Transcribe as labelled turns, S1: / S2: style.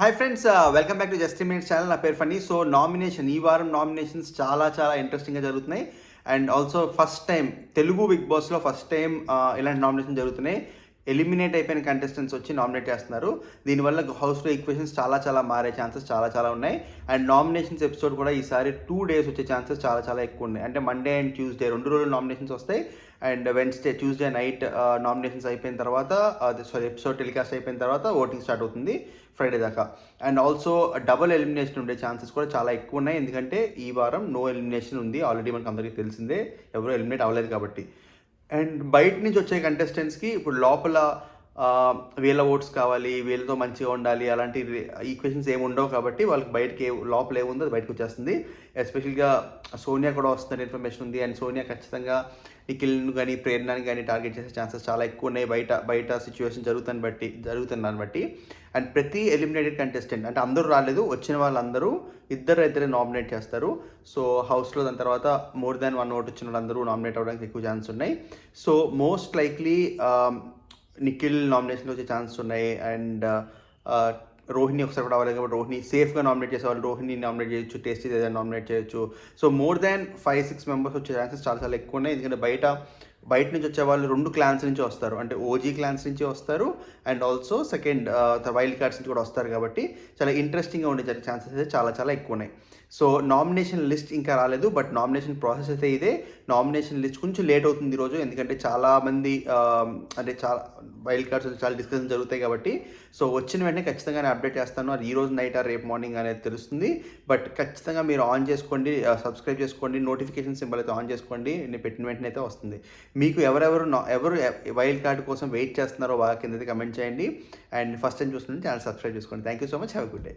S1: Hi friends, welcome back to just minutes channel. నా పేరు funny. So ఈ వారం నామినేషన్స్ చాలా చాలా ఇంట్రెస్టింగ్గా జరుగుతున్నాయి. And also first time Telugu big బాస్లో ఇలాంటి నామినేషన్ జరుగుతున్నాయి. ఎలిమినేట్ అయిపోయిన కంటెస్టెంట్స్ వచ్చి నామినేట్ చేస్తున్నారు. దీనివల్ల హౌస్లో ఈక్వేషన్స్ చాలా చాలా మారే ఛాన్సెస్ చాలా చాలా ఉన్నాయి. అండ్ నామినేషన్స్ ఎపిసోడ్ కూడా ఈసారి 2 days వచ్చే ఛాన్సెస్ చాలా చాలా ఎక్కువ ఉన్నాయి. అంటే మండే అండ్ ట్యూస్డే 2 రోజులు నామినేషన్స్ వస్తాయి. అండ్ ట్యూస్డే నైట్ నామినేషన్స్ అయిపోయిన తర్వాత ఎపిసోడ్ టెలికాస్ట్ అయిపోయిన తర్వాత ఓటింగ్ స్టార్ట్ అవుతుంది ఫ్రైడే దాకా. అండ్ ఆల్సో డబుల్ ఎలిమినేషన్ ఉండే ఛాన్సెస్ కూడా చాలా ఎక్కువ ఉన్నాయి. ఎందుకంటే ఈ వారం నో ఎలిమినేషన్ ఉంది. ఆల్రెడీ మనకు అందరికీ తెలిసిందే, ఎవరు ఎలిమినేట్ అవ్వలేదు కాబట్టి. అండ్ బయట నుంచి వచ్చే కంటెస్టెంట్స్కి ఇప్పుడు లోపల వీళ్ళ ఓట్స్ కావాలి, వీళ్ళతో మంచిగా ఉండాలి, అలాంటి ఈక్వేషన్స్ ఏమి ఉండవు కాబట్టి వాళ్ళకి బయటకి లోపల ఏముందో అది బయటకు వచ్చేస్తుంది. ఎస్పెషల్గా సోనియా కూడా వస్తున్న ఇన్ఫర్మేషన్ ఉంది. అండ్ సోనియా ఖచ్చితంగా నిఖిల్ను కానీ ప్రేరణని కానీ టార్గెట్ చేసే ఛాన్సెస్ చాలా ఎక్కువ ఉన్నాయి బయట సిచ్యువేషన్ జరుగుతుందని బట్టి. అండ్ ప్రతి ఎలిమినేటెడ్ కంటెస్టెంట్, అంటే అందరూ రాలేదు, వచ్చిన వాళ్ళందరూ ఇద్దరే నామినేట్ చేస్తారు. సో హౌస్లో దాని తర్వాత మోర్ దాన్ 1 ఓట్ వచ్చిన వాళ్ళందరూ నామినేట్ అవ్వడానికి ఎక్కువ ఛాన్స్ ఉన్నాయి. సో మోస్ట్ లైక్లీ నిఖిల్ నామినేషన్లో వచ్చే ఛాన్సెస్ ఉన్నాయి. అండ్ రోహిణి ఒకసారి కూడా అవ్వలేదు కాబట్టి రోహిణి సేఫ్గా నామినేట్ చేసేవాళ్ళు రోహిణి నామినేట్ చేయొచ్చు, టేస్టీ ఏదైనా నామినేట్ చేయొచ్చు. సో మోర్ దాన్ 5-6 మెంబర్స్ వచ్చే ఛాన్సెస్ చాలా చాలా ఎక్కువ ఉన్నాయి. ఎందుకంటే బయట నుంచి వచ్చే వాళ్ళు 2 క్లాన్స్ నుంచి వస్తారు. అంటే ఓజీ క్లాన్స్ నుంచి వస్తారు and also second wild cards నుంచి కూడా వస్తారు. కాబట్టి చాలా ఇంట్రెస్టింగ్గా ఉండే ఛాన్సెస్ అయితే చాలా చాలా ఎక్కువ ఉన్నాయి. సో నామినేషన్ లిస్ట్ ఇంకా రాలేదు, బట్ నామినేషన్ ప్రాసెస్ అయితే ఇదే. నామినేషన్ లిస్ట్ కొంచెం లేట్ అవుతుంది ఈరోజు, ఎందుకంటే చాలామంది అంటే చాలా వైల్డ్ కార్డ్స్ చాలా డిస్కషన్ జరుగుతాయి కాబట్టి. సో వచ్చిన వెంటనే ఖచ్చితంగా నేను అప్డేట్ చేస్తాను. అది ఈ రోజు నైట్ రేపు మార్నింగ్ అనేది తెలుస్తుంది. బట్ ఖచ్చితంగా మీరు ఆన్ చేసుకోండి, సబ్స్క్రైబ్ చేసుకోండి, నోటిఫికేషన్ సింబల్ అయితే ఆన్ చేసుకోండి. నేను పెట్టిన వెంటనే అయితే వస్తుంది. మీకు ఎవరు వైల్డ్ కార్డ్ కోసం వెయిట్ చేస్తున్నారో వాళ్ళ కింద కమెంట్ చేయండి. అండ్ ఫస్ట్ టైం చూస్తుంటే ఛానల్ సబ్స్క్రైబ్ చేసుకోండి. Thank you so much. Have a good day.